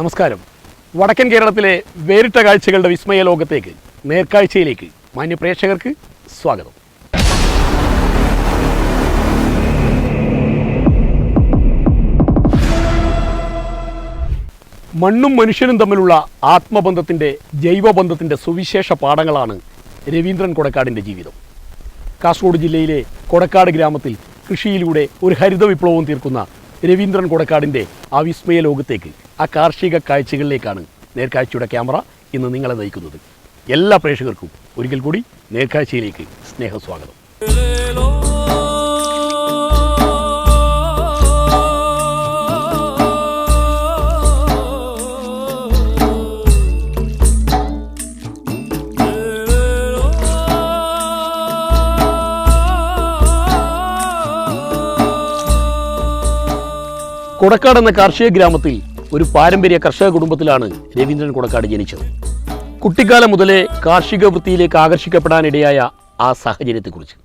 നമസ്കാരം. വടക്കൻ കേരളത്തിലെ വേറിട്ട കാഴ്ചകളുടെ വിസ്മയ ലോകത്തേക്ക് നേർക്കാഴ്ചയിലേക്ക് മാന്യ പ്രേക്ഷകർക്ക് സ്വാഗതം. മണ്ണും മനുഷ്യനും തമ്മിലുള്ള ആത്മബന്ധത്തിൻ്റെ ജൈവബന്ധത്തിൻ്റെ സുവിശേഷ പാഠങ്ങളാണ് രവീന്ദ്രൻ കൊടക്കാടിൻ്റെ ജീവിതം. കാസർഗോഡ് ജില്ലയിലെ കൊടക്കാട് ഗ്രാമത്തിൽ കൃഷിയിലൂടെ ഒരു ഹരിത വിപ്ലവം തീർക്കുന്ന രവീന്ദ്രൻ കൊടക്കാടിൻ്റെ ആ വിസ്മയ ലോകത്തേക്ക്, ആ കാർഷിക കാഴ്ചകളിലേക്കാണ് നേർക്കാഴ്ചയുടെ ക്യാമറ ഇന്ന് നിങ്ങളെ നയിക്കുന്നത്. എല്ലാ പ്രേക്ഷകർക്കും ഒരിക്കൽ കൂടി നേർക്കാഴ്ചയിലേക്ക് സ്നേഹസ്വാഗതം. കൊടക്കാട് എന്ന കാർഷിക ഗ്രാമത്തിൽ ഒരു പാരമ്പര്യ കർഷക കുടുംബത്തിലാണ് രവീന്ദ്രൻ കൊടക്കാട് ജനിച്ചത്. കുട്ടിക്കാലം മുതലേ കാർഷിക വൃത്തിയിലേക്ക് ആകർഷിക്കപ്പെടാനിടയായ ആ സാഹചര്യത്തെക്കുറിച്ച്.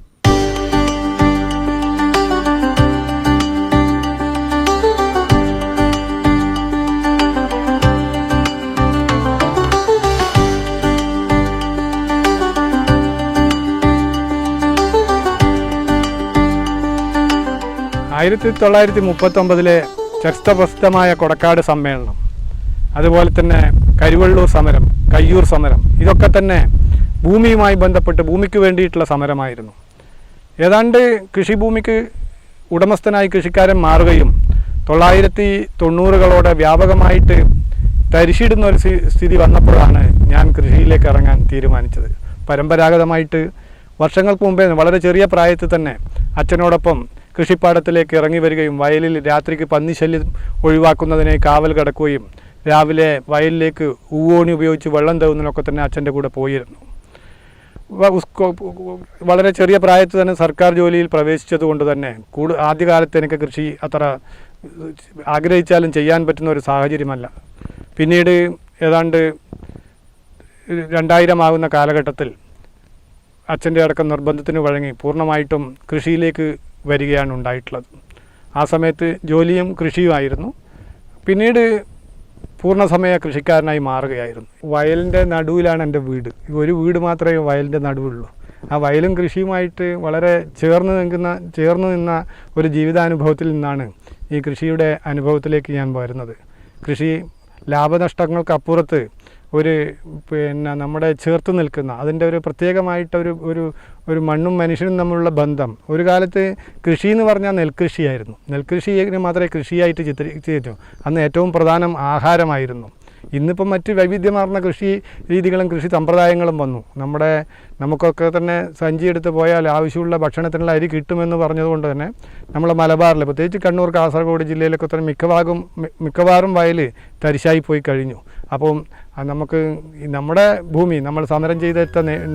ആയിരത്തി 1939 ചരിത്രപ്രസിദ്ധമായ കൊടക്കാട് സമ്മേളനം, അതുപോലെ തന്നെ കരുവള്ളൂർ സമരം, കയ്യൂർ സമരം, ഇതൊക്കെ തന്നെ ഭൂമിയുമായി ബന്ധപ്പെട്ട് ഭൂമിക്ക് വേണ്ടിയിട്ടുള്ള സമരമായിരുന്നു. ഏതാണ്ട് കൃഷിഭൂമിക്ക് ഉടമസ്ഥനായി കൃഷിക്കാരൻ മാറുകയും 1990കളോടെ വ്യാപകമായിട്ട് തരിശിടുന്ന ഒരു സ്ഥിതി വന്നപ്പോഴാണ് ഞാൻ കൃഷിയിലേക്ക് ഇറങ്ങാൻ തീരുമാനിച്ചത്. പരമ്പരാഗതമായിട്ട് വർഷങ്ങൾക്ക് മുമ്പേ വളരെ ചെറിയ പ്രായത്തിൽ തന്നെ അച്ഛനോടൊപ്പം കൃഷിപ്പാടത്തിലേക്ക് ഇറങ്ങി വരികയും വയലിൽ രാത്രിക്ക് പന്നിശല്യം ഒഴിവാക്കുന്നതിനെ കാവൽ കിടക്കുകയും രാവിലെ വയലിലേക്ക് ഊവോണി ഉപയോഗിച്ച് വെള്ളം തേവുന്നതിനൊക്കെ തന്നെ അച്ഛൻ്റെ കൂടെ പോയിരുന്നു. വളരെ ചെറിയ പ്രായത്തിൽ തന്നെ സർക്കാർ ജോലിയിൽ പ്രവേശിച്ചത് കൊണ്ട് തന്നെ ആദ്യകാലത്ത് എനിക്ക് കൃഷി അത്ര ആഗ്രഹിച്ചാലും ചെയ്യാൻ പറ്റുന്ന ഒരു സാഹചര്യമല്ല. പിന്നീട് ഏതാണ്ട് 2000 ആകുന്ന കാലഘട്ടത്തിൽ അച്ഛൻ്റെ അടക്കം നിർബന്ധത്തിന് വഴങ്ങി പൂർണ്ണമായിട്ടും കൃഷിയിലേക്ക് വരികയാണ് ഉണ്ടായിട്ടുള്ളത്. ആ സമയത്ത് ജോലിയും കൃഷിയുമായിരുന്നു. പിന്നീട് പൂർണ്ണസമയ കൃഷിക്കാരനായി മാറുകയായിരുന്നു. വയലിൻ്റെ നടുവിലാണ് എൻ്റെ വീട്. ഒരു വീട് മാത്രമേ വയലിൻ്റെ നടുവുള്ളൂ. ആ വയലും കൃഷിയുമായിട്ട് വളരെ ചേർന്ന് നിന്ന ഒരു ജീവിതാനുഭവത്തിൽ നിന്നാണ് ഈ കൃഷിയുടെ അനുഭവത്തിലേക്ക് ഞാൻ വരുന്നത്. കൃഷി ലാഭനഷ്ടങ്ങൾക്കപ്പുറത്ത് നമ്മുടെ ചേർത്ത് നിൽക്കുന്ന അതിൻ്റെ ഒരു പ്രത്യേകമായിട്ട് ഒരു മണ്ണും മനുഷ്യനും തമ്മിലുള്ള ബന്ധം. ഒരു കാലത്ത് കൃഷി എന്ന് പറഞ്ഞാൽ നെൽകൃഷിയായിരുന്നു. നെൽകൃഷിയെ മാത്രമേ കൃഷിയായിട്ട് ചിത്രീകരിച്ചു. അന്ന് ഏറ്റവും പ്രധാനം ആഹാരമായിരുന്നു. ഇന്നിപ്പം മറ്റ് വൈവിധ്യമാർന്ന കൃഷി രീതികളും കൃഷി സമ്പ്രദായങ്ങളും വന്നു. നമുക്കൊക്കെ തന്നെ സഞ്ചി എടുത്ത് പോയാൽ ആവശ്യമുള്ള ഭക്ഷണത്തിനുള്ള അരി കിട്ടുമെന്ന് പറഞ്ഞതുകൊണ്ട് തന്നെ നമ്മളെ മലബാറിൽ, പ്രത്യേകിച്ച് കണ്ണൂർ, കാസർഗോഡ് ജില്ലയിലൊക്കെ തന്നെ മിക്കവാറും വയൽ തരിശായി പോയി കഴിഞ്ഞു. അപ്പം നമുക്ക് നമ്മുടെ ഭൂമി, നമ്മൾ സമരം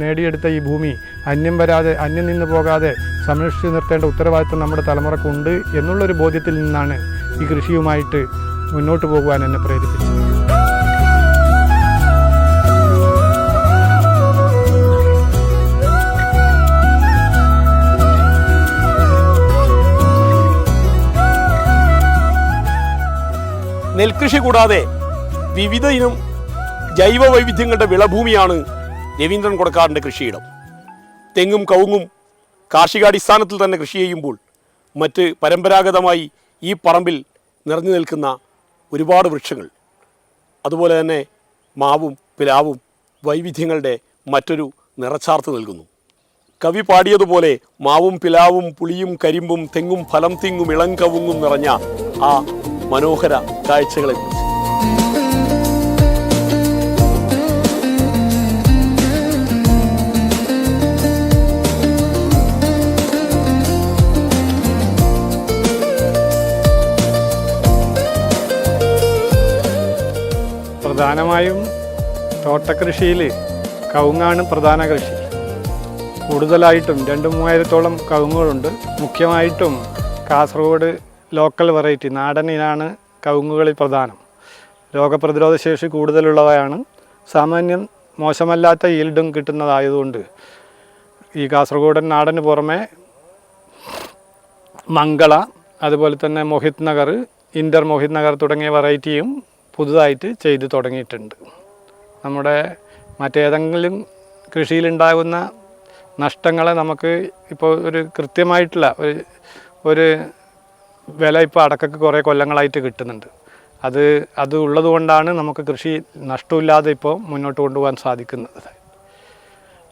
നേടിയെടുത്ത ഈ ഭൂമി അന്യം നിന്ന് പോകാതെ സംരക്ഷിച്ചു നിർത്തേണ്ട ഉത്തരവാദിത്വം നമ്മുടെ തലമുറക്കുണ്ട് എന്നുള്ളൊരു ബോധ്യത്തിൽ നിന്നാണ് ഈ കൃഷിയുമായിട്ട് മുന്നോട്ട് പോകുവാൻ എന്നെ പ്രേരിപ്പിച്ചത്. നെൽകൃഷി കൂടാതെ വിവിധ ഇനം ജൈവ വൈവിധ്യങ്ങളുടെ വിളഭൂമിയാണ് രവീന്ദ്രൻ കൊടക്കാടിൻ്റെ കൃഷിയിടം. തെങ്ങും കവുങ്ങും കാർഷികാടിസ്ഥാനത്തിൽ തന്നെ കൃഷി ചെയ്യുമ്പോൾ മറ്റ് പരമ്പരാഗതമായി ഈ പറമ്പിൽ നിറഞ്ഞു നിൽക്കുന്ന ഒരുപാട് വൃക്ഷങ്ങൾ, അതുപോലെ തന്നെ മാവും പിലാവും വൈവിധ്യങ്ങളുടെ മറ്റൊരു നിറച്ചാർത്ത് നൽകുന്നു. കവി പാടിയതുപോലെ മാവും പിലാവും പുളിയും കരിമ്പും തെങ്ങും ഫലം തിങ്ങും ഇളം കവുങ്ങും നിറഞ്ഞ ആ മനോഹര കാഴ്ചകളെക്കുറിച്ച്. പ്രധാനമായും തോട്ടകൃഷിയിൽ കവുങ്ങാണ് പ്രധാന കൃഷി. കൂടുതലായിട്ടും 2-3000-ഓളം കവുങ്ങുകളുണ്ട്. മുഖ്യമായിട്ടും കാസർഗോഡ് ലോക്കൽ വെറൈറ്റി നാടൻ ഇനാണ് കവുങ്ങുകളിൽ പ്രധാനം. രോഗപ്രതിരോധ ശേഷി കൂടുതലുള്ളവയാണ്. സാമാന്യം മോശമല്ലാത്ത ഈൽഡും കിട്ടുന്നതായതുകൊണ്ട് ഈ കാസർഗോഡൻ നാടന് പുറമെ മംഗള, അതുപോലെ തന്നെ മോഹിത് നഗർ, ഇന്റർ മോഹിത് നഗർ തുടങ്ങിയ വെറൈറ്റിയും പുതുതായിട്ട് ചെയ്തു തുടങ്ങിയിട്ടുണ്ട്. നമ്മുടെ മറ്റേതെങ്കിലും കൃഷിയിലുണ്ടാകുന്ന നഷ്ടങ്ങളെ നമുക്ക് ഇപ്പോൾ ഒരു കൃത്യമായിട്ടുള്ള ഒരു വില ഇപ്പോൾ അടക്കക്ക് കുറേ കൊല്ലങ്ങളായിട്ട് കിട്ടുന്നുണ്ട്. അത് ഉള്ളത് കൊണ്ടാണ് നമുക്ക് കൃഷി നഷ്ടമില്ലാതെ ഇപ്പോൾ മുന്നോട്ട് കൊണ്ടുപോകാൻ സാധിക്കുന്നത്.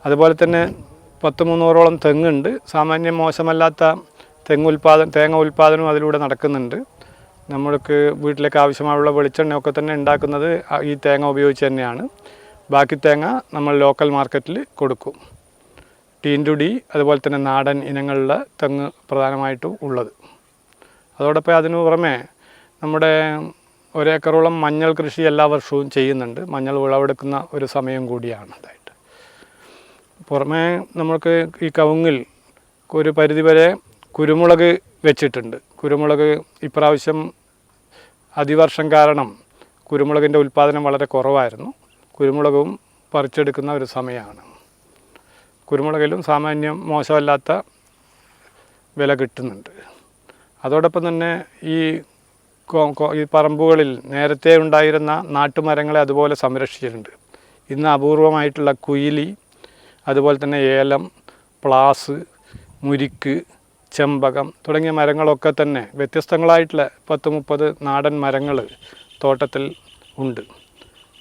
അതുപോലെ തന്നെ 100-300ഓളം തെങ്ങുണ്ട്. സാമാന്യം മോശമല്ലാത്ത തേങ്ങ ഉൽപ്പാദനവും അതിലൂടെ നടക്കുന്നുണ്ട്. നമ്മൾക്ക് വീട്ടിലേക്ക് ആവശ്യമായുള്ള വെളിച്ചെണ്ണയൊക്കെ തന്നെ ഉണ്ടാക്കുന്നത് ഈ തേങ്ങ ഉപയോഗിച്ച് തന്നെയാണ്. ബാക്കി തേങ്ങ നമ്മൾ ലോക്കൽ മാർക്കറ്റിൽ കൊടുക്കും. ടീൻറ്റുടി അതുപോലെ തന്നെ നാടൻ ഇനങ്ങളിലെ തെങ്ങ് പ്രധാനമായിട്ടും ഉള്ളത്. അതോടൊപ്പം അതിനു പുറമെ നമ്മുടെ 1 ഏക്കറോളം മഞ്ഞൾ കൃഷി എല്ലാ വർഷവും ചെയ്യുന്നുണ്ട്. മഞ്ഞൾ വിളവെടുക്കുന്ന ഒരു സമയം കൂടിയാണ് അതായിട്ട്. പുറമെ നമുക്ക് ഈ കവുങ്ങിൽ ഒരു പരിധിവരെ കുരുമുളക് വെച്ചിട്ടുണ്ട്. കുരുമുളക് ഇപ്രാവശ്യം അതിവർഷം കാരണം കുരുമുളകിൻ്റെ ഉൽപ്പാദനം വളരെ കുറവായിരുന്നു. കുരുമുളകും പറിച്ചെടുക്കുന്ന ഒരു സമയമാണ്. കുരുമുളകിലും സാമാന്യം മോശമല്ലാത്ത വില കിട്ടുന്നുണ്ട്. അതോടൊപ്പം തന്നെ ഈ പറമ്പുകളിൽ നേരത്തെ ഉണ്ടായിരുന്ന നാട്ടുമരങ്ങളെ അതുപോലെ സംരക്ഷിച്ചിട്ടുണ്ട്. ഇന്ന് അപൂർവമായിട്ടുള്ള കുയിലി, അതുപോലെ തന്നെ ഏലം, പ്ലാസ്, മുരിക്ക്, ചെമ്പകം തുടങ്ങിയ മരങ്ങളൊക്കെ തന്നെ വ്യത്യസ്തങ്ങളായിട്ടുള്ള 10-30 നാടൻ മരങ്ങൾ തോട്ടത്തിൽ ഉണ്ട്.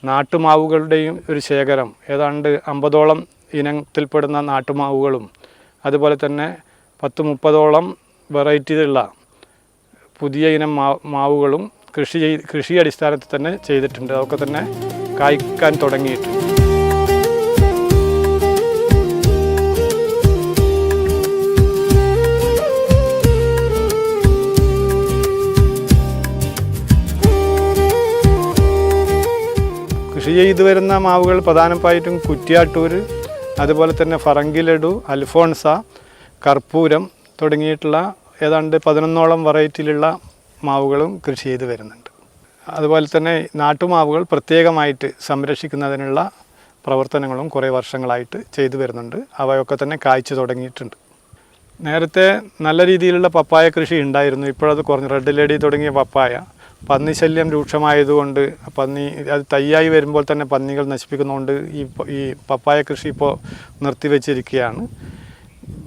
നാട്ടുമാവുകളുടെയും ഒരു ശേഖരം, ഏതാണ്ട് 50ഓളം ഇനത്തിൽപ്പെടുന്ന നാട്ടുമാവുകളും അതുപോലെ തന്നെ 10-30ഓളം വെറൈറ്റിയുള്ള പുതിയ ഇനം മാവുകളും കൃഷി അടിസ്ഥാനത്തിൽ തന്നെ ചെയ്തിട്ടുണ്ട്. അതൊക്കെ തന്നെ കായ്ക്കാൻ തുടങ്ങിയിട്ടുണ്ട്. കൃഷി ചെയ്തു വരുന്ന മാവുകൾ പ്രധാനമായിട്ടും കുറ്റ്യാട്ടൂർ, അതുപോലെ തന്നെ ഫറങ്കിലഡു, അൽഫോൺസ, കർപ്പൂരം തുടങ്ങിയിട്ടുള്ള ഏതാണ്ട് 11ഓളം വെറൈറ്റിയിലുള്ള മാവുകളും കൃഷി ചെയ്ത് വരുന്നുണ്ട്. അതുപോലെ തന്നെ നാട്ടുമാവുകൾ പ്രത്യേകമായിട്ട് സംരക്ഷിക്കുന്നതിനുള്ള പ്രവർത്തനങ്ങളും കുറേ വർഷങ്ങളായിട്ട് ചെയ്തു വരുന്നുണ്ട്. അവയൊക്കെ തന്നെ കായ്ച്ചു തുടങ്ങിയിട്ടുണ്ട്. നേരത്തെ നല്ല രീതിയിലുള്ള പപ്പായ കൃഷി ഉണ്ടായിരുന്നു. ഇപ്പോഴത് കുറഞ്ഞു. റെഡ് ലേഡി തുടങ്ങിയ പപ്പായ പന്നിശല്യം രൂക്ഷമായതുകൊണ്ട് അത് തൈയായി വരുമ്പോൾ തന്നെ പന്നികൾ നശിപ്പിക്കുന്നതുകൊണ്ട് ഈ പപ്പായ കൃഷി ഇപ്പോൾ നിർത്തിവെച്ചിരിക്കുകയാണ്.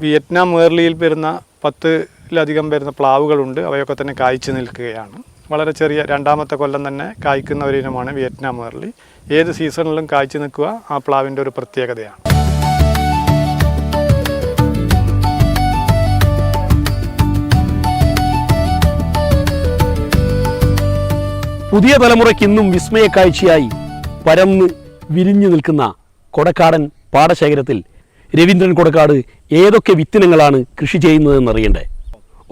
വിയറ്റ്നാം മേർലിയിൽ വരുന്ന 10-ലധികം വരുന്ന പ്ലാവുകളുണ്ട്. അവയൊക്കെ തന്നെ കായ്ച്ചു നിൽക്കുകയാണ്. വളരെ ചെറിയ 2ാമത്തെ കൊല്ലം തന്നെ കായ്ക്കുന്ന ഒരു ഇനമാണ് വിയറ്റ്നാം മേർലി. ഏത് സീസണിലും കായ്ച്ചു നിൽക്കുക ആ പ്ലാവിൻ്റെ ഒരു പ്രത്യേകതയാണ്. പുതിയ തലമുറയ്ക്ക് ഇന്നും വിസ്മയ കാഴ്ചയായി പരന്ന് വിരിഞ്ഞു നിൽക്കുന്ന കൊടക്കാടൻ പാടശേഖരത്തിൽ രവീന്ദ്രൻ കൊടക്കാട് ഏതൊക്കെ വിത്തിനങ്ങളാണ് കൃഷി ചെയ്യുന്നതെന്നറിയണ്ടേ?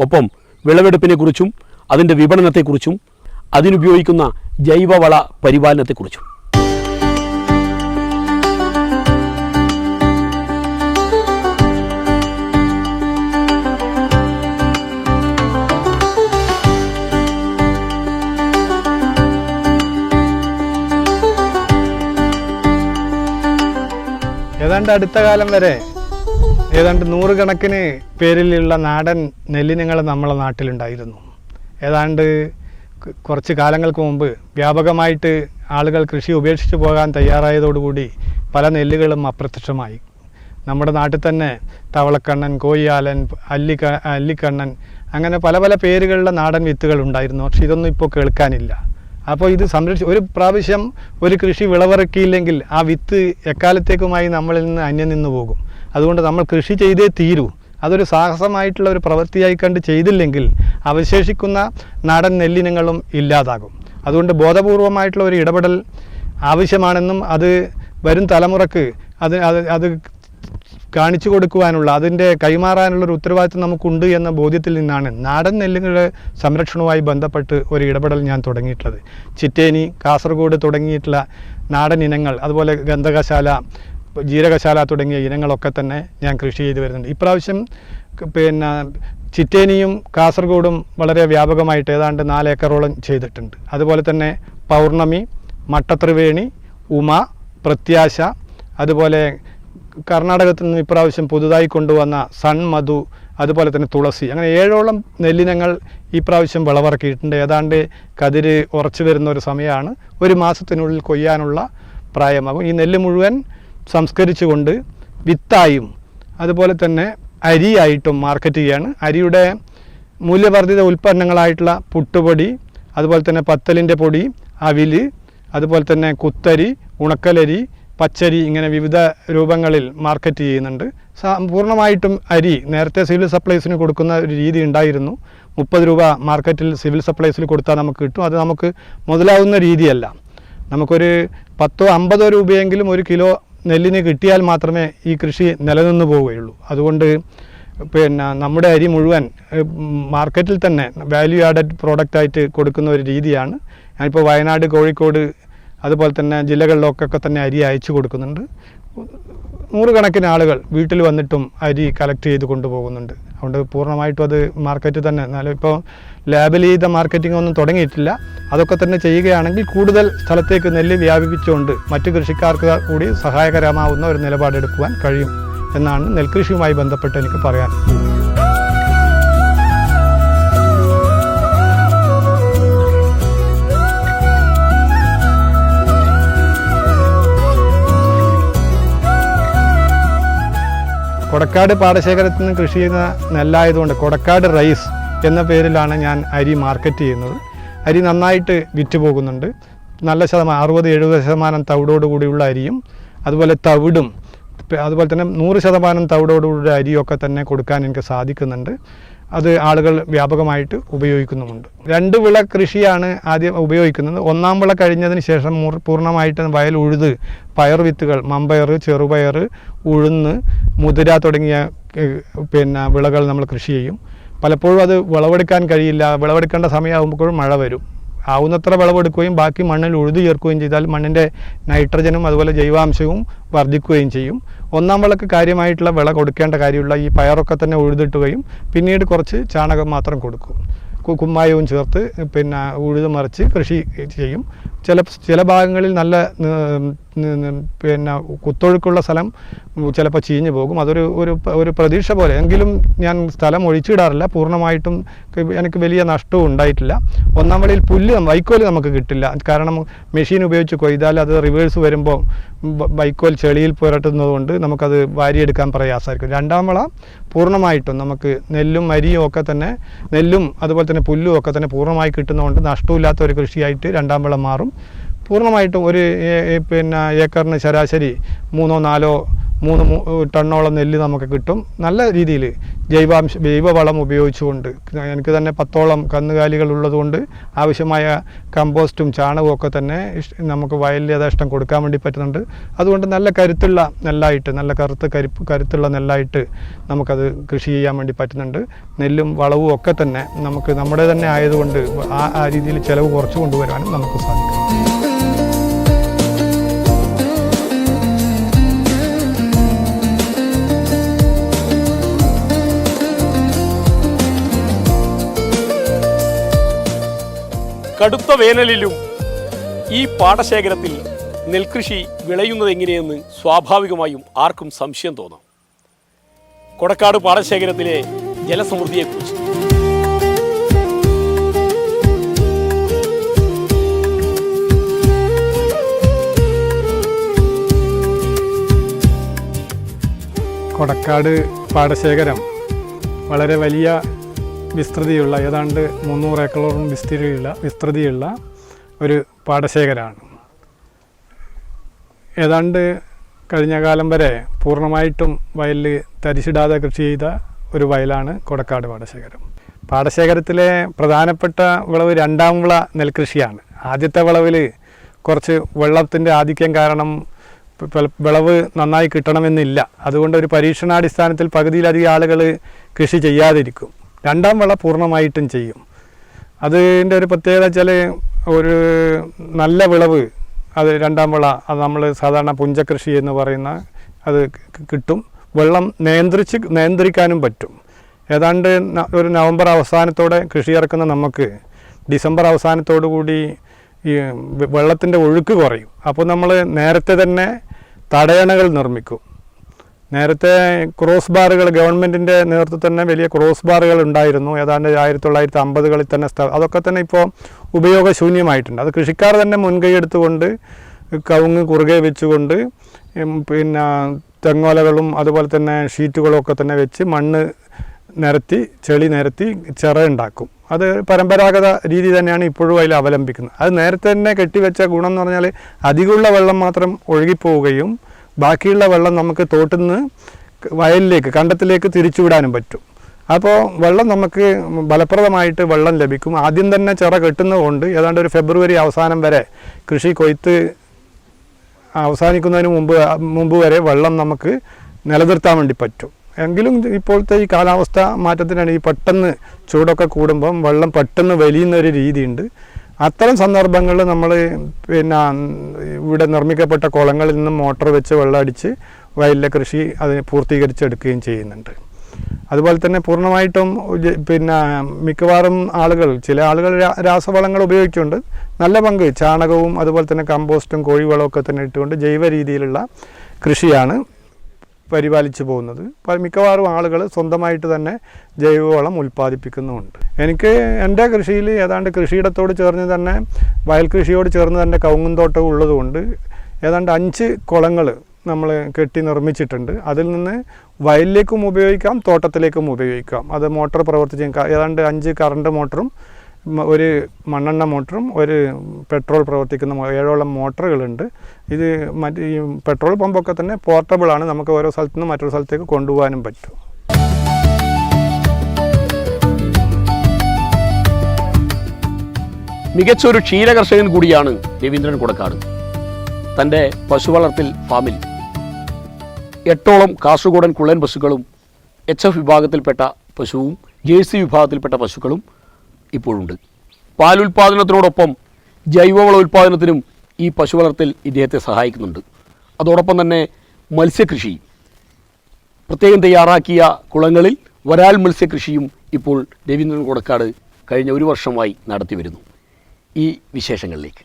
ഒപ്പം വിളവെടുപ്പിനെക്കുറിച്ചും അതിൻ്റെ വിപണനത്തെക്കുറിച്ചും അതിനുപയോഗിക്കുന്ന ജൈവവള പരിപാലനത്തെക്കുറിച്ചും. ഏതാണ്ട് അടുത്ത കാലം വരെ ഏതാണ്ട് 100 കണക്കിന് പേരിലുള്ള നാടൻ നെല്ലിനങ്ങൾ നമ്മളെ നാട്ടിലുണ്ടായിരുന്നു. ഏതാണ്ട് കുറച്ച് കാലങ്ങൾക്ക് മുമ്പ് വ്യാപകമായിട്ട് ആളുകൾ കൃഷി ഉപേക്ഷിച്ച് പോകാൻ തയ്യാറായതോടുകൂടി പല നെല്ലുകളും അപ്രത്യക്ഷമായി. നമ്മുടെ നാട്ടിൽ തന്നെ തവളക്കണ്ണൻ, കോയ്യാലൻ, അല്ലിക്കണ്ണൻ അങ്ങനെ പല പല പേരുകളിലെ നാടൻ വിത്തുകൾ ഉണ്ടായിരുന്നു. പക്ഷെ ഇതൊന്നും ഇപ്പോൾ കേൾക്കാനില്ല. അപ്പോൾ ഇത് ഒരു പ്രാവശ്യം ഒരു കൃഷി വിളവിറക്കിയില്ലെങ്കിൽ ആ വിത്ത് എക്കാലത്തേക്കുമായി നമ്മളിൽ നിന്ന് അന്യം നിന്ന് പോകും. അതുകൊണ്ട് നമ്മൾ കൃഷി ചെയ്തേ തീരൂ. അതൊരു സാഹസമായിട്ടുള്ള ഒരു പ്രവൃത്തിയായി കണ്ട് ചെയ്തില്ലെങ്കിൽ അവശേഷിക്കുന്ന നാടൻ നെല്ലിനങ്ങളും ഇല്ലാതാകും. അതുകൊണ്ട് ബോധപൂർവമായിട്ടുള്ള ഒരു ഇടപെടൽ ആവശ്യമാണെന്നും അത് വരും തലമുറക്ക് അത് കാണിച്ചു കൊടുക്കുവാനുള്ള അതിൻ്റെ കൈമാറാനുള്ളൊരു ഉത്തരവാദിത്വം നമുക്കുണ്ട് എന്ന ബോധ്യത്തിൽ നിന്നാണ് നാടൻ നെല്ലുകളുടെ സംരക്ഷണവുമായി ബന്ധപ്പെട്ട് ഒരു ഇടപെടൽ ഞാൻ തുടങ്ങിയിട്ടുള്ളത്. ചിറ്റേനി, കാസർഗോഡ് തുടങ്ങിയിട്ടുള്ള നാടൻ ഇനങ്ങൾ, അതുപോലെ ഗന്ധകശാല, ജീരകശാല തുടങ്ങിയ ഇനങ്ങളൊക്കെ തന്നെ ഞാൻ കൃഷി ചെയ്തു വരുന്നുണ്ട്. ഇപ്രാവശ്യം ചിറ്റേനിയും കാസർഗോഡും വളരെ വ്യാപകമായിട്ട് ഏതാണ്ട് 4 ഏക്കറോളം ചെയ്തിട്ടുണ്ട്. അതുപോലെ തന്നെ പൗർണമി, മട്ടത്രിവേണി, ഉമ, പ്രത്യാശ, അതുപോലെ കർണാടകത്തിൽ നിന്ന് ഇപ്രാവശ്യം പുതുതായി കൊണ്ടുവന്ന സൺ മധു, അതുപോലെ തന്നെ തുളസി, അങ്ങനെ 7ഓളം നെല്ലിനങ്ങൾ ഈ പ്രാവശ്യം വിളവിറക്കിയിട്ടുണ്ട്. ഏതാണ്ട് കതിര് ഉറച്ചു വരുന്ന ഒരു സമയമാണ്. 1 മാസത്തിനുള്ളിൽ കൊയ്യാനുള്ള പ്രായമാകും. ഈ നെല്ല് മുഴുവൻ സംസ്കരിച്ചുകൊണ്ട് വിത്തായും അതുപോലെ തന്നെ അരിയായിട്ടും മാർക്കറ്റ് ചെയ്യുകയാണ്. അരിയുടെ മൂല്യവർദ്ധിത ഉൽപ്പന്നങ്ങളായിട്ടുള്ള പുട്ടുപൊടി, അതുപോലെ തന്നെ പത്തലിൻ്റെ പൊടി, അവില്, അതുപോലെ തന്നെ കുത്തരി, ഉണക്കലരി, പച്ചരി, ഇങ്ങനെ വിവിധ രൂപങ്ങളിൽ മാർക്കറ്റ് ചെയ്യുന്നുണ്ട്. പൂർണ്ണമായിട്ടും അരി നേരത്തെ സിവിൽ സപ്ലൈസിന് കൊടുക്കുന്ന ഒരു രീതി ഉണ്ടായിരുന്നു. 30 രൂപ മാർക്കറ്റിൽ സിവിൽ സപ്ലൈസിൽ കൊടുത്താൽ നമുക്ക് കിട്ടും. അത് നമുക്ക് മുതലാവുന്ന രീതിയല്ല. നമുക്കൊരു 10-50 രൂപയെങ്കിലും 1 കിലോ നെല്ലിന് കിട്ടിയാൽ മാത്രമേ ഈ കൃഷി നിലനിന്ന് പോവുകയുള്ളൂ. അതുകൊണ്ട് നമ്മുടെ അരി മുഴുവൻ മാർക്കറ്റിൽ തന്നെ വാല്യൂ ആഡഡ് പ്രോഡക്റ്റായിട്ട് കൊടുക്കുന്ന ഒരു രീതിയാണ്. ഞാനിപ്പോൾ വയനാട്, കോഴിക്കോട് അതുപോലെ തന്നെ ജില്ലകളിലൊക്കെ തന്നെ അരി അയച്ചു കൊടുക്കുന്നുണ്ട്. 100 കണക്കിന് ആളുകൾ വീട്ടിൽ വന്നിട്ടും അരി കളക്ട് ചെയ്ത് കൊണ്ടുപോകുന്നുണ്ട്. അതുകൊണ്ട് പൂർണ്ണമായിട്ടും അത് മാർക്കറ്റ് തന്നെ, എന്നാലും ഇപ്പോൾ ലേബൽ ചെയ്ത മാർക്കറ്റിംഗ് ഒന്നും തുടങ്ങിയിട്ടില്ല. അതൊക്കെ തന്നെ ചെയ്യുകയാണെങ്കിൽ കൂടുതൽ സ്ഥലത്തേക്ക് നെല്ല് വ്യാപിപ്പിച്ചുകൊണ്ട് മറ്റു കൃഷിക്കാർക്ക് കൂടി സഹായകരമാവുന്ന ഒരു നിലപാടെടുക്കുവാൻ കഴിയും എന്നാണ് നെൽകൃഷിയുമായി ബന്ധപ്പെട്ട് എനിക്ക് പറയാൻ. കൊടക്കാട് പാടശേഖരത്തിൽ നിന്ന് കൃഷി ചെയ്യുന്ന നെല്ലായതുകൊണ്ട് കൊടക്കാട് റൈസ് എന്ന പേരിലാണ് ഞാൻ അരി മാർക്കറ്റ് ചെയ്യുന്നത്. അരി നന്നായിട്ട് വിറ്റ് പോകുന്നുണ്ട്. നല്ല 60-70% തവിടോട് കൂടിയുള്ള അരിയും അതുപോലെ തവിടും അതുപോലെ തന്നെ 100% തവിടോടുകൂടി അരിയൊക്കെ തന്നെ കൊടുക്കാൻ എനിക്ക് സാധിക്കുന്നുണ്ട്. അത് ആളുകൾ വ്യാപകമായിട്ട് ഉപയോഗിക്കുന്നുമുണ്ട്. 2 വിള കൃഷിയാണ് ആദ്യം ഉപയോഗിക്കുന്നത്. 1-ാം വിള കഴിഞ്ഞതിന് ശേഷം പൂർണ്ണമായിട്ട് വയൽ ഉഴുത് പയർ വിത്തുകൾ, മമ്പയർ, ചെറുപയർ, ഉഴുന്ന്, മുതിര തുടങ്ങിയ വിളകൾ നമ്മൾ കൃഷി ചെയ്യും. പലപ്പോഴും അത് വിളവെടുക്കാൻ കഴിയില്ല. വിളവെടുക്കേണ്ട സമയമാകുമ്പോഴും മഴ വരും. ആവുന്നത്ര വിളവെടുക്കുകയും ബാക്കി മണ്ണിൽ ഉഴുതു ചേർക്കുകയും ചെയ്താൽ മണ്ണിൻ്റെ നൈട്രജനും അതുപോലെ ജൈവാംശവും വർദ്ധിക്കുകയും ചെയ്യും. 1-ാം വിളക്ക് കാര്യമായിട്ടുള്ള വിള കൊടുക്കേണ്ട കാര്യമുള്ള ഈ പയറൊക്കെ തന്നെ ഉഴുതിട്ടുകയും പിന്നീട് കുറച്ച് ചാണകം മാത്രം കൊടുക്കും. കുമ്മായവും ചേർത്ത് ഉഴുത് മറിച്ച് കൃഷി ചെയ്യും. ചില ഭാഗങ്ങളിൽ നല്ല കുത്തൊഴുക്കുള്ള സ്ഥലം ചിലപ്പോൾ ചീഞ്ഞു പോകും. അതൊരു ഒരു പ്രതീക്ഷ പോലെ. എങ്കിലും ഞാൻ സ്ഥലം ഒഴിച്ചിടാറില്ല. പൂർണ്ണമായിട്ടും എനിക്ക് വലിയ നഷ്ടവും ഉണ്ടായിട്ടില്ല. 1-ാം വിളയിൽ വൈക്കോൽ നമുക്ക് കിട്ടില്ല. കാരണം മെഷീൻ ഉപയോഗിച്ച് കൊയ്താൽ അത് റിവേഴ്സ് വരുമ്പോൾ വൈക്കോൽ ചെളിയിൽ പുരട്ടുന്നതുകൊണ്ട് നമുക്കത് വാരിയെടുക്കാൻ പ്രയാസമായിരിക്കും. 2-ാം വിള പൂർണ്ണമായിട്ടും നമുക്ക് നെല്ലും അരിയും ഒക്കെ തന്നെ, നെല്ലും അതുപോലെ തന്നെ പുല്ലും ഒക്കെ തന്നെ പൂർണ്ണമായി കിട്ടുന്നതുകൊണ്ട് നഷ്ടമില്ലാത്ത ഒരു കൃഷിയായിട്ട് 2-ാം വിള മാറും. പൂർണ്ണമായിട്ടും ഒരു ഏക്കറിന് ശരാശരി 3-4 ടണ്ണോളം നെല്ല് നമുക്ക് കിട്ടും. നല്ല രീതിയിൽ ജൈവവളം ഉപയോഗിച്ചുകൊണ്ട്, എനിക്ക് തന്നെ 10ഓളം കന്നുകാലികൾ ഉള്ളതുകൊണ്ട് ആവശ്യമായ കമ്പോസ്റ്റും ചാണകവും ഒക്കെ തന്നെ നമുക്ക് വയലിൽ യഥേഷ്ടം കൊടുക്കാൻ വേണ്ടി പറ്റുന്നുണ്ട്. അതുകൊണ്ട് നല്ല കരുത്തുള്ള നെല്ലായിട്ട്, നല്ല കരുത്തുള്ള നെല്ലായിട്ട് നമുക്കത് കൃഷി ചെയ്യാൻ വേണ്ടി പറ്റുന്നുണ്ട്. നെല്ലും വളവും ഒക്കെ തന്നെ നമുക്ക് നമ്മുടെ തന്നെ ആയതുകൊണ്ട് ആ രീതിയിൽ ചിലവ് കുറച്ച് കൊണ്ടുവരാനും നമുക്ക് സാധിക്കും. കടുത്ത വേനലിലും ഈ പാടശേഖരത്തിൽ നെൽകൃഷി വിളയുന്നത് എങ്ങനെയെന്ന് സ്വാഭാവികമായും ആർക്കും സംശയം തോന്നാം. കൊടക്കാട് പാടശേഖരത്തിലെ ജലസമൃദ്ധിയെക്കുറിച്ച് കൊടക്കാട് പാടശേഖരം വളരെ വലിയ വിസ്തൃതിയുള്ള, ഏതാണ്ട് 300 ഏക്കറോളം വിസ്തൃതിയുള്ള ഒരു പാടശേഖരമാണ്. ഏതാണ്ട് കഴിഞ്ഞ കാലം വരെ പൂർണ്ണമായിട്ടും വയലിൽ തരിശിടാതെ കൃഷി ചെയ്ത ഒരു വയലാണ് കൊടക്കാട് പാടശേഖരം. പാടശേഖരത്തിലെ പ്രധാനപ്പെട്ട വിളവ് 2-ാം വിള നെൽകൃഷിയാണ്. ആദ്യത്തെ വിളവിൽ കുറച്ച് വെള്ളത്തിൻ്റെ ആധിക്യം കാരണം വിളവ് നന്നായി കിട്ടണമെന്നില്ല. അതുകൊണ്ട് ഒരു പരീക്ഷണാടിസ്ഥാനത്തിൽ പകുതിയിലധികം ആളുകൾ കൃഷി ചെയ്യാതിരിക്കും. 2-ാം വിള പൂർണ്ണമായിട്ടും ചെയ്യും. അതിൻ്റെ ഒരു പ്രത്യേകത വെച്ചാൽ ഒരു നല്ല വിളവ് അത് 2-ാം വിള, അത് നമ്മൾ സാധാരണ പുഞ്ചകൃഷി എന്ന് പറയുന്ന അത് കിട്ടും. വെള്ളം നിയന്ത്രിക്കാനും പറ്റും. ഏതാണ്ട് ഒരു നവംബർ അവസാനത്തോടെ കൃഷി ഇറക്കുന്ന നമുക്ക് ഡിസംബർ അവസാനത്തോടു കൂടി ഈ വെള്ളത്തിൻ്റെ ഒഴുക്ക് കുറയും. അപ്പോൾ നമ്മൾ നേരത്തെ തന്നെ തടയണകൾ നിർമ്മിക്കും. നേരത്തെ ക്രോസ് ബാറുകൾ ഗവൺമെൻറ്റിൻ്റെ നേതൃത്വത്തിൽ തന്നെ വലിയ ക്രോസ് ബാറുകൾ ഉണ്ടായിരുന്നു. ഏതാണ്ട് 1950-കളിൽ തന്നെ അതൊക്കെ തന്നെ ഇപ്പോൾ ഉപയോഗശൂന്യമായിട്ടുണ്ട്. അത് കൃഷിക്കാർ തന്നെ മുൻകൈ എടുത്തുകൊണ്ട് കവുങ്ങ് കുറുകെ വെച്ചുകൊണ്ട് പിന്നെ തെങ്ങോലകളും അതുപോലെ തന്നെ ഷീറ്റുകളും ഒക്കെ തന്നെ വെച്ച് മണ്ണ് നിരത്തി ചെളി നിരത്തി ചിറ ഉണ്ടാക്കും. അത് പരമ്പരാഗത രീതി തന്നെയാണ് ഇപ്പോഴും അതിൽ അവലംബിക്കുന്നത്. അത് നേരത്തെ തന്നെ കെട്ടിവെച്ച ഗുണം എന്ന് പറഞ്ഞാൽ അധികമുള്ള വെള്ളം മാത്രം ഒഴുകിപ്പോവുകയും ബാക്കിയുള്ള വെള്ളം നമുക്ക് തോട്ടിൽ നിന്ന് വയലിലേക്ക് കണ്ടത്തിലേക്ക് തിരിച്ചുവിടാനും പറ്റും. അപ്പോൾ വെള്ളം നമുക്ക് ഫലപ്രദമായിട്ട് വെള്ളം ലഭിക്കും. ആദ്യം തന്നെ ചിറ കെട്ടുന്നതുകൊണ്ട് ഏതാണ്ട് ഒരു ഫെബ്രുവരി അവസാനം വരെ കൃഷി കൊയ്ത്ത് അവസാനിക്കുന്നതിന് മുമ്പ് വരെ വെള്ളം നമുക്ക് നിലനിർത്താൻ വേണ്ടി പറ്റും. എങ്കിലും ഇപ്പോഴത്തെ ഈ കാലാവസ്ഥ മാറ്റത്തിനാണ് ഈ പെട്ടെന്ന് ചൂടൊക്കെ കൂടുമ്പം വെള്ളം പെട്ടെന്ന് വലിയുന്നൊരു രീതിയുണ്ട്. അത്തരം സന്ദർഭങ്ങളിൽ നമ്മൾ പിന്നെ ഇവിടെ നിർമ്മിക്കപ്പെട്ട കുളങ്ങളിൽ നിന്നും മോട്ടോർ വെച്ച് വെള്ളം അടിച്ച് വയലിലെ കൃഷി അതിനെ പൂർത്തീകരിച്ചെടുക്കുകയും ചെയ്യുന്നുണ്ട്. അതുപോലെ തന്നെ പൂർണ്ണമായിട്ടും പിന്നെ മിക്കവാറും ചില ആളുകൾ രാസവളങ്ങൾ ഉപയോഗിച്ചുകൊണ്ട് നല്ല പങ്ക് ചാണകവും അതുപോലെ തന്നെ കമ്പോസ്റ്റും കോഴിവളമൊക്കെ തന്നെ ഇട്ടുകൊണ്ട് ജൈവ രീതിയിലുള്ള കൃഷിയാണ് പരിപാലിച്ചു പോകുന്നത്. മിക്കവാറും ആളുകൾ സ്വന്തമായിട്ട് തന്നെ ജൈവവളം ഉൽപ്പാദിപ്പിക്കുന്നുമുണ്ട്. എനിക്ക് എൻ്റെ കൃഷിയിൽ ഏതാണ്ട് കൃഷിയിടത്തോട് ചേർന്ന് തന്നെ വയൽ കൃഷിയോട് ചേർന്ന് തന്നെ കവുങ്ങും തോട്ടവും ഉള്ളതുകൊണ്ട് ഏതാണ്ട് 5 കുളങ്ങൾ നമ്മൾ കെട്ടി നിർമ്മിച്ചിട്ടുണ്ട്. അതിൽ നിന്ന് വയലിലേക്കും ഉപയോഗിക്കാം, തോട്ടത്തിലേക്കും ഉപയോഗിക്കാം. അത് മോട്ടോർ പ്രവർത്തിച്ച് ഏതാണ്ട് 5 കറണ്ട് മോട്ടറും ഒരു മണ്ണെണ്ണ മോട്ടറും ഒരു പെട്രോൾ പ്രവർത്തിക്കുന്ന 7ഓളം മോട്ടറുകളുണ്ട്. ഇത് ഈ പെട്രോൾ പമ്പൊക്കെ തന്നെ പോർട്ടബിളാണ്. നമുക്ക് ഓരോ സ്ഥലത്തു നിന്ന് മറ്റൊരു സ്ഥലത്തേക്ക് കൊണ്ടുപോകാനും പറ്റും. മികച്ചൊരു ക്ഷീരകർഷകൻ കൂടിയാണ് രവീന്ദ്രൻ കൊടക്കാട്. തൻ്റെ പശു വളർത്തൽ ഫാമിൽ 8ഓളം കാസർഗോഡൻ കുള്ളൻ പശുക്കളും HF വിഭാഗത്തിൽപ്പെട്ട പശുവും ജേഴ്സി വിഭാഗത്തിൽപ്പെട്ട പശുക്കളും ഇപ്പോഴുണ്ട്. പാലുൽപാദനത്തിനോടൊപ്പം ജൈവവള ഉൽപ്പാദനത്തിനും ഈ പശു വളർത്തൽ ഇദ്ദേഹത്തെ സഹായിക്കുന്നുണ്ട്. അതോടൊപ്പം തന്നെ മത്സ്യകൃഷി പ്രത്യേകം തയ്യാറാക്കിയ കുളങ്ങളിൽ വരാൽ മത്സ്യകൃഷിയും ഇപ്പോൾ രവീന്ദ്രൻ കൊടക്കാട് കഴിഞ്ഞ 1 വർഷമായി നടത്തി വരുന്നു. ഈ വിശേഷങ്ങളിലേക്ക്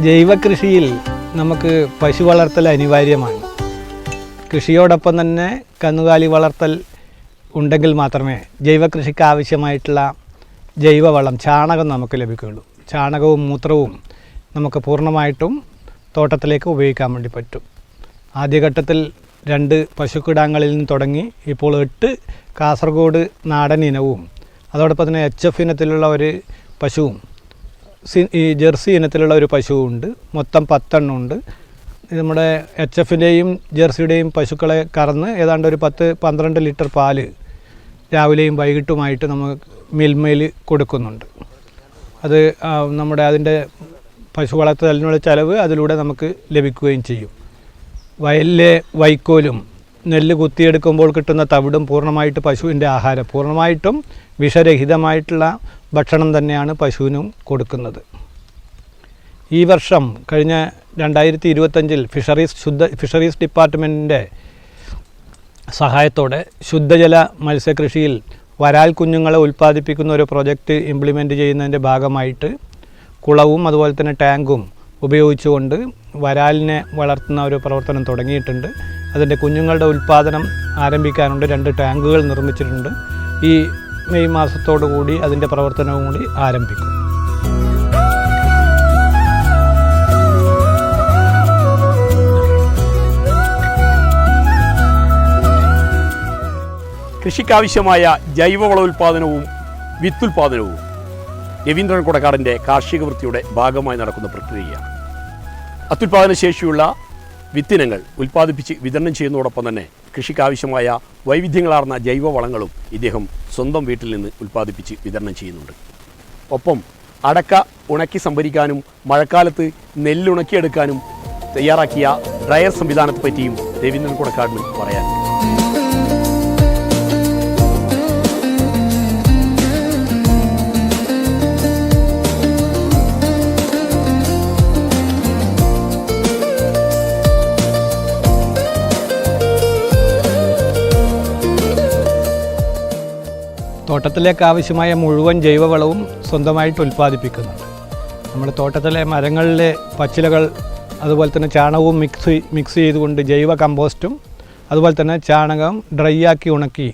ജൈവകൃഷിയിൽ നമുക്ക് പശു വളർത്തൽ അനിവാര്യമാണ്. കൃഷിയോടൊപ്പം തന്നെ കന്നുകാലി വളർത്തൽ ഉണ്ടെങ്കിൽ മാത്രമേ ജൈവകൃഷിക്ക് ആവശ്യമായിട്ടുള്ള ജൈവവളം ചാണകം നമുക്ക് ലഭിക്കുകയുള്ളൂ. ചാണകവും മൂത്രവും നമുക്ക് പൂർണ്ണമായിട്ടും തോട്ടത്തിലേക്ക് ഉപയോഗിക്കാൻ വേണ്ടി പറ്റും. ആദ്യഘട്ടത്തിൽ 2 പശുക്കിടാങ്ങളിൽ നിന്ന് തുടങ്ങി ഇപ്പോൾ 8 കാസർഗോഡ് നാടൻ ഇനവും അതോടൊപ്പം തന്നെ HF ഇനത്തിലുള്ള ഒരു പശുവും ഈ ജെർസി ഇനത്തിലുള്ള ഒരു പശുവുണ്ട്. മൊത്തം 10 എണ്ണം ഉണ്ട്. നമ്മുടെ HFൻ്റെയും ജെർസിയുടെയും പശുക്കളെ കറന്ന് ഏതാണ്ട് ഒരു 10-12 ലിറ്റർ പാല് രാവിലെയും വൈകിട്ടുമായിട്ട് നമുക്ക് മിൽമയിൽ കൊടുക്കുന്നുണ്ട്. അത് അതിൻ്റെ പശു വളർത്തലിനുള്ള ചിലവ് അതിലൂടെ നമുക്ക് ലഭിക്കുകയും ചെയ്യും. വയലിലെ വൈക്കോലും നെല്ല് കുത്തിയെടുക്കുമ്പോൾ കിട്ടുന്ന തവിടും പൂർണ്ണമായിട്ട് പശുവിൻ്റെ ആഹാരം, പൂർണ്ണമായിട്ടും വിഷരഹിതമായിട്ടുള്ള ഭക്ഷണം തന്നെയാണ് പശുവിനും കൊടുക്കുന്നത്. ഈ വർഷം കഴിഞ്ഞ 2025 ഫിഷറീസ് ഡിപ്പാർട്ട്മെൻറ്റിൻ്റെ സഹായത്തോടെ ശുദ്ധജല മത്സ്യകൃഷിയിൽ വരാൽ കുഞ്ഞുങ്ങളെ ഉൽപ്പാദിപ്പിക്കുന്ന ഒരു പ്രോജക്റ്റ് ഇംപ്ലിമെൻറ്റ് ചെയ്യുന്നതിൻ്റെ ഭാഗമായിട്ട് കുളവും അതുപോലെ തന്നെ ടാങ്കും ഉപയോഗിച്ചുകൊണ്ട് വരാലിനെ വളർത്തുന്ന ഒരു പ്രവർത്തനം തുടങ്ങിയിട്ടുണ്ട്. അതിൻ്റെ കുഞ്ഞുങ്ങളുടെ ഉൽപ്പാദനം ആരംഭിക്കാനുണ്ട്. 2 ടാങ്കുകൾ നിർമ്മിച്ചിട്ടുണ്ട്. ഈ മെയ് മാസത്തോടു കൂടി അതിൻ്റെ പ്രവർത്തനവും കൂടി ആരംഭിക്കും. കൃഷിക്കാവശ്യമായ ജൈവവള ഉൽപ്പാദനവും വിത്തുൽപാദനവും രവീന്ദ്രൻ കൊടക്കാടിൻ്റെ കാർഷിക വൃത്തിയുടെ ഭാഗമായി നടക്കുന്ന പ്രക്രിയയാണ്. അത്യുൽപാദന ശേഷിയുള്ള വിത്തിനങ്ങൾ ഉൽപ്പാദിപ്പിച്ച് വിതരണം ചെയ്യുന്നതോടൊപ്പം തന്നെ കൃഷിക്കാവശ്യമായ വൈവിധ്യങ്ങളാർന്ന ജൈവവളങ്ങളും ഇദ്ദേഹം സ്വന്തം വീട്ടിൽ നിന്ന് ഉൽപ്പാദിപ്പിച്ച് വിതരണം ചെയ്യുന്നുണ്ട്. ഒപ്പം അടക്ക ഉണക്കി സംഭരിക്കാനും മഴക്കാലത്ത് നെല്ലുണക്കിയെടുക്കാനും തയ്യാറാക്കിയ ഡ്രയർ സംവിധാനത്തെ പറ്റിയും രവീന്ദ്രൻ കൊടക്കാടിന് പറയാനുണ്ട്. തോട്ടത്തിലേക്ക് ആവശ്യമായ മുഴുവൻ ജൈവവളവും സ്വന്തമായിട്ട് ഉൽപ്പാദിപ്പിക്കുന്നുണ്ട്. നമ്മുടെ തോട്ടത്തിലെ മരങ്ങളിലെ പച്ചിലകൾ അതുപോലെ തന്നെ ചാണകവും മിക്സ് ചെയ്തുകൊണ്ട് ജൈവ കമ്പോസ്റ്റും അതുപോലെ തന്നെ ചാണകം ഡ്രൈ ആക്കി ഉണക്കി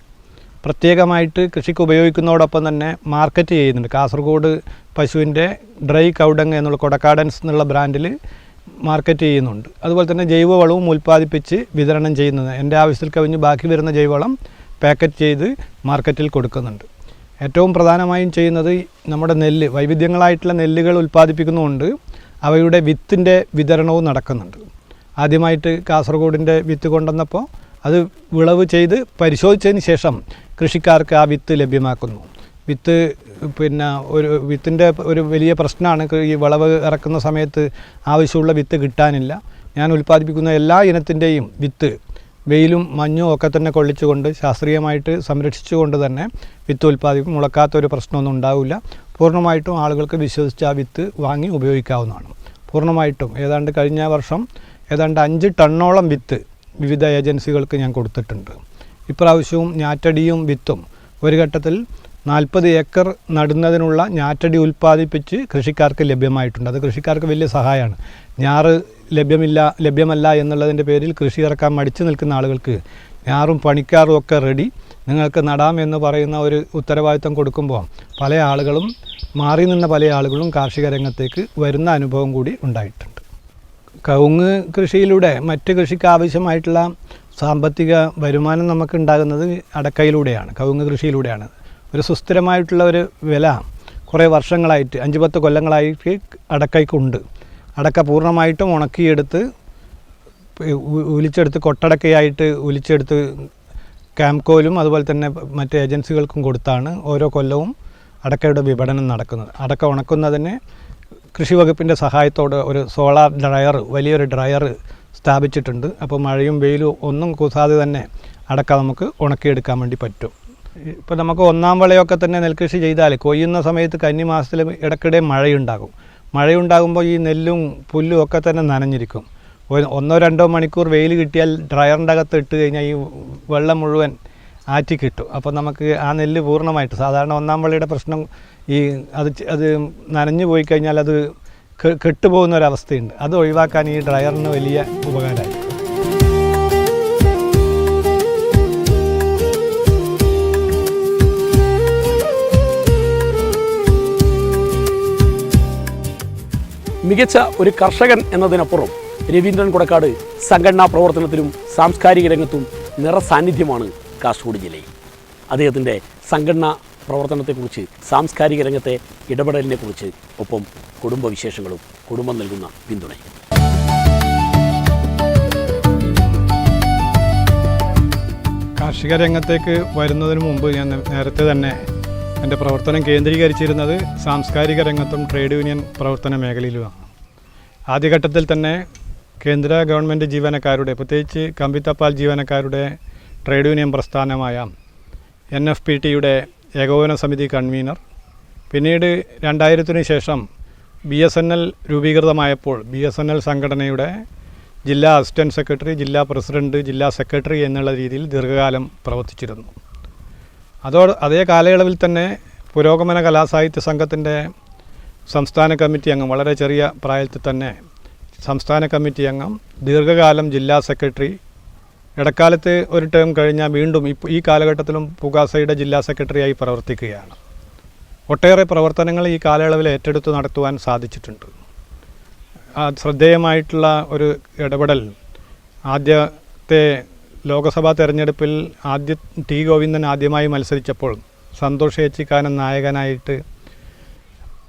പ്രത്യേകമായിട്ട് കൃഷിക്ക് ഉപയോഗിക്കുന്നതോടൊപ്പം തന്നെ മാർക്കറ്റ് ചെയ്യുന്നുണ്ട്. കാസർഗോഡ് പശുവിൻ്റെ ഡ്രൈ കൗഡങ് എന്നുള്ള കൊടക്കാടൻസ് എന്നുള്ള ബ്രാൻഡിൽ മാർക്കറ്റ് ചെയ്യുന്നുണ്ട്. അതുപോലെ തന്നെ ജൈവവളവും ഉൽപ്പാദിപ്പിച്ച് വിതരണം ചെയ്യുന്നത്. എൻ്റെ ആവശ്യത്തിൽ കവിഞ്ഞ് ബാക്കി വരുന്ന ജൈവവളം പാക്കറ്റ് ചെയ്ത് മാർക്കറ്റിൽ കൊടുക്കുന്നുണ്ട്. ഏറ്റവും പ്രധാനമായും ചെയ്യുന്നത് നമ്മുടെ നെല്ല്, വൈവിധ്യങ്ങളായിട്ടുള്ള നെല്ലുകൾ ഉൽപ്പാദിപ്പിക്കുന്നതുകൊണ്ട് അവയുടെ വിത്തിൻ്റെ വിതരണവും നടക്കുന്നുണ്ട്. ആദ്യമായിട്ട് കാസർഗോഡിൻ്റെ വിത്ത് കൊണ്ടുവന്നപ്പോൾ അത് വിളവ് ചെയ്ത് പരിശോധിച്ചതിന് ശേഷം കൃഷിക്കാർക്ക് ആ വിത്ത് ലഭ്യമാക്കുന്നു. വിത്ത് വിത്തിൻ്റെ ഒരു വലിയ പ്രശ്നമാണ് ഈ വിളവ് ഇറക്കുന്ന സമയത്ത് ആവശ്യമുള്ള വിത്ത് കിട്ടാനില്ല. ഞാൻ ഉൽപ്പാദിപ്പിക്കുന്ന എല്ലാ ഇനത്തിൻ്റെയും വിത്ത് വെയിലും മഞ്ഞും ഒക്കെ തന്നെ കൊള്ളിച്ചുകൊണ്ട് ശാസ്ത്രീയമായിട്ട് സംരക്ഷിച്ചുകൊണ്ട് തന്നെ വിത്ത് ഉൽപ്പാദിപ്പിക്കും. മുളക്കാത്തൊരു പ്രശ്നമൊന്നും ഉണ്ടാവില്ല. പൂർണ്ണമായിട്ടും ആളുകൾക്ക് വിശ്വസിച്ച് ആ വിത്ത് വാങ്ങി ഉപയോഗിക്കാവുന്നതാണ്. പൂർണ്ണമായിട്ടും കഴിഞ്ഞ വർഷം 5 ടണ്ണോളം വിത്ത് വിവിധ ഏജൻസികൾക്ക് ഞാൻ കൊടുത്തിട്ടുണ്ട്. ഇപ്രാവശ്യവും ഞാറ്റടിയും വിത്തും ഒരു ഘട്ടത്തിൽ 40 ഏക്കർ നടുന്നതിനുള്ള ഞാറ്റടി ഉൽപ്പാദിപ്പിച്ച് കൃഷിക്കാർക്ക് ലഭ്യമായിട്ടുണ്ട്. അത് കൃഷിക്കാർക്ക് വലിയ സഹായമാണ്. ഞാറ് ലഭ്യമല്ല എന്നുള്ളതിൻ്റെ പേരിൽ കൃഷി ഇറക്കാൻ മടിച്ചു നിൽക്കുന്ന ആളുകൾക്ക് ഞാറും പണിക്കാറും ഒക്കെ റെഡി, നിങ്ങൾക്ക് നടാം എന്ന് പറയുന്ന ഒരു ഉത്തരവാദിത്തം കൊടുക്കുമ്പോൾ പല ആളുകളും മാറി നിന്ന പല ആളുകളും കാർഷിക രംഗത്തേക്ക് വരുന്ന അനുഭവം കൂടി ഉണ്ടായിട്ടുണ്ട്. കവുങ്ങ് കൃഷിയിലൂടെ മറ്റ് കൃഷിക്ക് ആവശ്യമായിട്ടുള്ള സാമ്പത്തിക വരുമാനം നമുക്ക് ഉണ്ടാകുന്നത് അടക്കയിലൂടെയാണ്, കവുങ്ങ് കൃഷിയിലൂടെയാണ്. ഒരു സുസ്ഥിരമായിട്ടുള്ള ഒരു വില കുറേ വർഷങ്ങളായിട്ട് 5-10 കൊല്ലങ്ങളായിട്ട് അടക്കയ്ക്കുണ്ട്. അടക്ക പൂർണ്ണമായിട്ടും ഉണക്കിയെടുത്ത് ഉലിച്ചെടുത്ത് കൊട്ടടക്കയായിട്ട് ഉലിച്ചെടുത്ത് ക്യാംകോയിലും അതുപോലെ തന്നെ മറ്റ് ഏജൻസികൾക്കും കൊടുത്താണ് ഓരോ കൊല്ലവും അടക്കയുടെ വിപണനം നടക്കുന്നത്. അടക്ക ഉണക്കുന്നതിന് കൃഷി വകുപ്പിൻ്റെ സഹായത്തോടെ ഒരു സോളാർ ഡ്രയർ, വലിയൊരു ഡ്രയർ സ്ഥാപിച്ചിട്ടുണ്ട്. അപ്പോൾ മഴയും വെയിലും ഒന്നും കൂസാതെ തന്നെ അടക്ക നമുക്ക് ഉണക്കിയെടുക്കാൻ വേണ്ടി പറ്റും. ഇപ്പോൾ നമുക്ക് 1-ാം വിളയൊക്കെ തന്നെ നെൽകൃഷി ചെയ്താൽ കൊയ്യുന്ന സമയത്ത് കന്നിമാസത്തിൽ ഇടയ്ക്കിടെ മഴയുണ്ടാകുമ്പോൾ ഈ നെല്ലും പുല്ലും ഒക്കെ തന്നെ നനഞ്ഞിരിക്കും. 1-2 മണിക്കൂർ വെയിൽ കിട്ടിയാൽ ഡ്രയറിൻ്റെ അകത്ത് ഇട്ട് കഴിഞ്ഞാൽ ഈ വെള്ളം മുഴുവൻ ആറ്റി കിട്ടും. അപ്പോൾ നമുക്ക് ആ നെല്ല് പൂർണ്ണമായിട്ട്, സാധാരണ 1-ാം വിളയുടെ പ്രശ്നം അത് നനഞ്ഞു പോയി കഴിഞ്ഞാൽ അത് കെട്ടുപോകുന്ന ഒരവസ്ഥയുണ്ട്. അത് ഒഴിവാക്കാൻ ഈ ഡ്രയറിന് വലിയ ഉപകാരമായി. മികച്ച ഒരു കർഷകൻ എന്നതിനപ്പുറം രവീന്ദ്രൻ കൊടക്കാട് സംഘടനാ പ്രവർത്തനത്തിലും സാംസ്കാരിക രംഗത്തും നിറസാന്നിധ്യമാണ് കാസർഗോഡ് ജില്ലയിൽ. അദ്ദേഹത്തിൻ്റെ സംഘടനാ പ്രവർത്തനത്തെക്കുറിച്ച്, സാംസ്കാരിക രംഗത്തെ ഇടപെടലിനെക്കുറിച്ച്, ഒപ്പം കുടുംബവിശേഷങ്ങളും കുടുംബം നൽകുന്ന പിന്തുണയും. കാർഷിക രംഗത്തേക്ക് വരുന്നതിന് മുമ്പ് ഞാൻ നേരത്തെ തന്നെ എൻ്റെ പ്രവർത്തനം കേന്ദ്രീകരിച്ചിരുന്നത് സാംസ്കാരിക രംഗത്തും ട്രേഡ് യൂണിയൻ പ്രവർത്തന മേഖലയിലുമാണ്. ആദ്യഘട്ടത്തിൽ തന്നെ കേന്ദ്ര ഗവൺമെൻറ് ജീവനക്കാരുടെ, പ്രത്യേകിച്ച് കമ്പിത്തപ്പാൽ ജീവനക്കാരുടെ ട്രേഡ് യൂണിയൻ പ്രസ്ഥാനമായ NFPTയുടെ ഏകോപന സമിതി കൺവീനർ, പിന്നീട് 2000-ന് ശേഷം BSNL രൂപീകൃതമായപ്പോൾ BSNL സംഘടനയുടെ ജില്ലാ അസിസ്റ്റൻറ്റ് സെക്രട്ടറി, ജില്ലാ പ്രസിഡൻറ്റ്, ജില്ലാ സെക്രട്ടറി എന്നുള്ള രീതിയിൽ ദീർഘകാലം പ്രവർത്തിച്ചിരുന്നു. അതേ കാലയളവിൽ തന്നെ പുരോഗമന കലാസാഹിത്യ സംഘത്തിൻ്റെ സംസ്ഥാന കമ്മിറ്റി അംഗം, വളരെ ചെറിയ പ്രായത്തിൽ തന്നെ സംസ്ഥാന കമ്മിറ്റി അംഗം, ദീർഘകാലം ജില്ലാ സെക്രട്ടറി, ഇടക്കാലത്ത് ഒരു ടേം കഴിഞ്ഞാൽ വീണ്ടും ഈ കാലഘട്ടത്തിലും പുകാസയുടെ ജില്ലാ സെക്രട്ടറിയായി പ്രവർത്തിക്കുകയാണ്. ഒട്ടേറെ പ്രവർത്തനങ്ങൾ ഈ കാലയളവിൽ ഏറ്റെടുത്ത് നടത്തുവാൻ സാധിച്ചിട്ടുണ്ട്. ശ്രദ്ധേയമായിട്ടുള്ള ഒരു ഇടപെടൽ, ആദ്യത്തെ ലോക്സഭാ തെരഞ്ഞെടുപ്പിൽ T. ഗോവിന്ദൻ ആദ്യമായി മത്സരിച്ചപ്പോൾ സന്തോഷ് ഏച്ചിക്കാനൻ നായകനായിട്ട്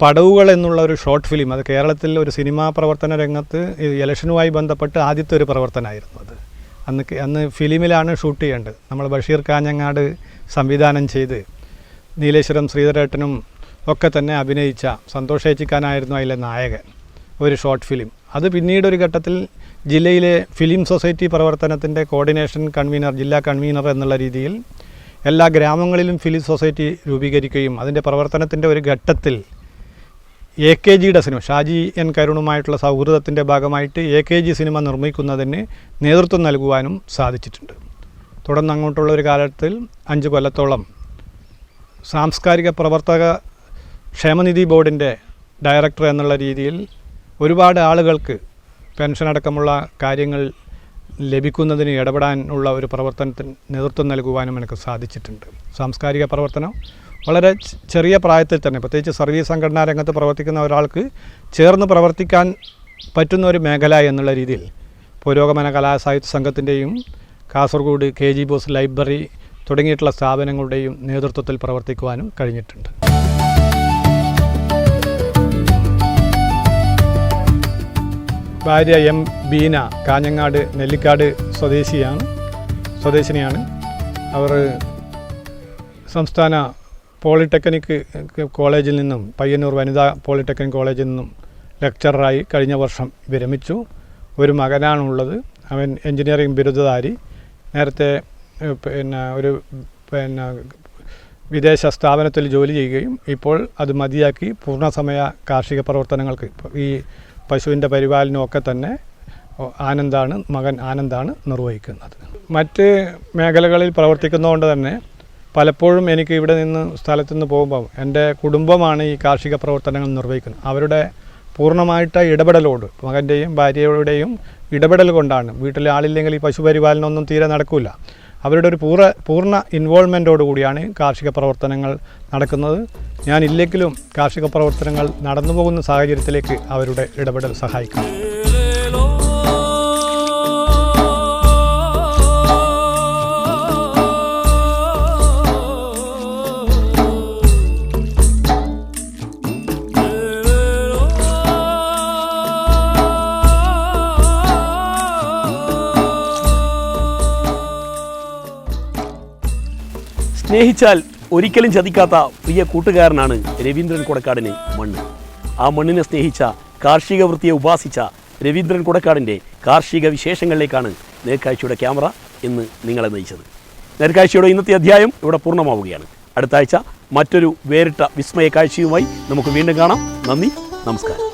പടവുകൾ എന്നുള്ള ഒരു ഷോർട്ട് ഫിലിം, അത് കേരളത്തിൽ ഒരു സിനിമാ പ്രവർത്തന രംഗത്ത് ഇലക്ഷനുമായി ബന്ധപ്പെട്ട് ആദ്യത്തെ ഒരു പ്രവർത്തനമായിരുന്നു അത്. അന്ന് ഫിലിമിലാണ് ഷൂട്ട് ചെയ്യേണ്ടത്. നമ്മൾ ബഷീർ കാഞ്ഞങ്ങാട് സംവിധാനം ചെയ്ത് നീലേശ്വരം ശ്രീധരേട്ടനും ഒക്കെ തന്നെ അഭിനയിച്ച സന്തോഷ് ഏച്ചിക്കാനായിരുന്നു അതിലെ നായകൻ, ഒരു ഷോർട്ട് ഫിലിം. അത് പിന്നീട് ഒരു ഘട്ടത്തിൽ ജില്ലയിലെ ഫിലിം സൊസൈറ്റി പ്രവർത്തനത്തിൻ്റെ കോർഡിനേഷൻ കൺവീനർ, ജില്ലാ കൺവീനർ എന്നുള്ള രീതിയിൽ എല്ലാ ഗ്രാമങ്ങളിലും ഫിലിം സൊസൈറ്റി രൂപീകരിക്കുകയും അതിൻ്റെ പ്രവർത്തനത്തിൻ്റെ ഒരു ഘട്ടത്തിൽ AKGയുടെ സിനിമ, ഷാജി N. കരുണുമായിട്ടുള്ള സൗഹൃദത്തിൻ്റെ ഭാഗമായിട്ട് AKG സിനിമ നിർമ്മിക്കുന്നതിന് നേതൃത്വം നൽകുവാനും സാധിച്ചിട്ടുണ്ട്. തുടർന്ന് അങ്ങോട്ടുള്ള ഒരു കാലത്തിൽ 5 കൊല്ലത്തോളം സാംസ്കാരിക പ്രവർത്തക ക്ഷേമനിധി ബോർഡിൻ്റെ ഡയറക്ടർ എന്നുള്ള രീതിയിൽ ഒരുപാട് ആളുകൾക്ക് പെൻഷൻ അടക്കമുള്ള കാര്യങ്ങൾ ലഭിക്കുന്നതിന് ഇടപെടാനുള്ള ഒരു പ്രവർത്തനത്തിന് നേതൃത്വം നൽകുവാനും എനിക്ക് സാധിച്ചിട്ടുണ്ട്. സാംസ്കാരിക പ്രവർത്തനം വളരെ ചെറിയ പ്രായത്തിൽ തന്നെ, പ്രത്യേകിച്ച് സർവീസ് സംഘടനാ രംഗത്ത് പ്രവർത്തിക്കുന്ന ഒരാൾക്ക് ചേർന്ന് പ്രവർത്തിക്കാൻ പറ്റുന്ന ഒരു മേഖല എന്നുള്ള രീതിയിൽ പുരോഗമന കലാസാഹിത്യ സംഘത്തിൻ്റെയും കാസർഗോഡ് KG ബോസ് ലൈബ്രറി തുടങ്ങിയിട്ടുള്ള സ്ഥാപനങ്ങളുടെയും നേതൃത്വത്തിൽ പ്രവർത്തിക്കുവാനും കഴിഞ്ഞിട്ടുണ്ട്. ഭാര്യ M. ബീന കാഞ്ഞങ്ങാട് നെല്ലിക്കാട് സ്വദേശിനിയാണ്. അവർ സംസ്ഥാന പോളിടെക്നിക് കോളേജിൽ നിന്നും പയ്യന്നൂർ വനിതാ പോളിടെക്നിക് കോളേജിൽ നിന്നും ലെക്ചററായി കഴിഞ്ഞ വർഷം വിരമിച്ചു. ഒരു മകനാണുള്ളത്. അവൻ എൻജിനീയറിംഗ് ബിരുദധാരി. നേരത്തെ ഒരു വിദേശ സ്ഥാപനത്തിൽ ജോലി ചെയ്യുകയും ഇപ്പോൾ അത് മതിയാക്കി പൂർണ്ണസമയ കാർഷിക പ്രവർത്തനങ്ങൾക്ക് ഈ പശുവിൻ്റെ പരിപാലനമൊക്കെ തന്നെ മകൻ ആനന്ദാണ് നിർവഹിക്കുന്നത്. മറ്റ് മേഖലകളിൽ പ്രവർത്തിക്കുന്നതുകൊണ്ട് തന്നെ പലപ്പോഴും എനിക്ക് ഇവിടെ നിന്ന് സ്ഥലത്തു നിന്ന് പോകുമ്പോൾ എൻ്റെ കുടുംബമാണ് ഈ കാർഷിക പ്രവർത്തനങ്ങൾ നിർവഹിക്കുന്നത്. അവരുടെ പൂർണ്ണമായിട്ട് ഇടപെടലോട് മകൻ്റെയും ഭാര്യയുടെയും ഇടപെടൽ കൊണ്ടാണ്. വീട്ടിൽ ആളില്ലെങ്കിൽ ഈ പശു പരിപാലനമൊന്നും തീരെ നടക്കില്ല. അവരുടെ ഒരു പൂർണ്ണ ഇൻവോൾവ്മെൻറ്റോടു കൂടിയാണ് കാർഷിക പ്രവർത്തനങ്ങൾ നടക്കുന്നത്. ഞാനില്ലെങ്കിലും കാർഷിക പ്രവർത്തനങ്ങൾ നടന്നു പോകുന്ന സാഹചര്യത്തിലേക്ക് അവരുടെ ഇടപെടൽ സഹായിക്കും. സ്നേഹിച്ചാൽ ഒരിക്കലും ചതിക്കാത്ത പ്രിയ കൂട്ടുകാരനാണ് രവീന്ദ്രൻ കൊടക്കാടിന് മണ്ണ്. ആ മണ്ണിനെ സ്നേഹിച്ച, കാർഷിക വൃത്തിയെ ഉപാസിച്ച രവീന്ദ്രൻ കൊടക്കാടിൻ്റെ കാർഷിക വിശേഷങ്ങളിലേക്കാണ് നേർക്കാഴ്ചയുടെ ക്യാമറ ഇന്ന് നിങ്ങളെ നയിച്ചത്. നേർക്കാഴ്ചയുടെ ഇന്നത്തെ അധ്യായം ഇവിടെ പൂർണ്ണമാവുകയാണ്. അടുത്ത ആഴ്ച മറ്റൊരു വേറിട്ട വിസ്മയ കാഴ്ചയുമായി നമുക്ക് വീണ്ടും കാണാം. നന്ദി, നമസ്കാരം.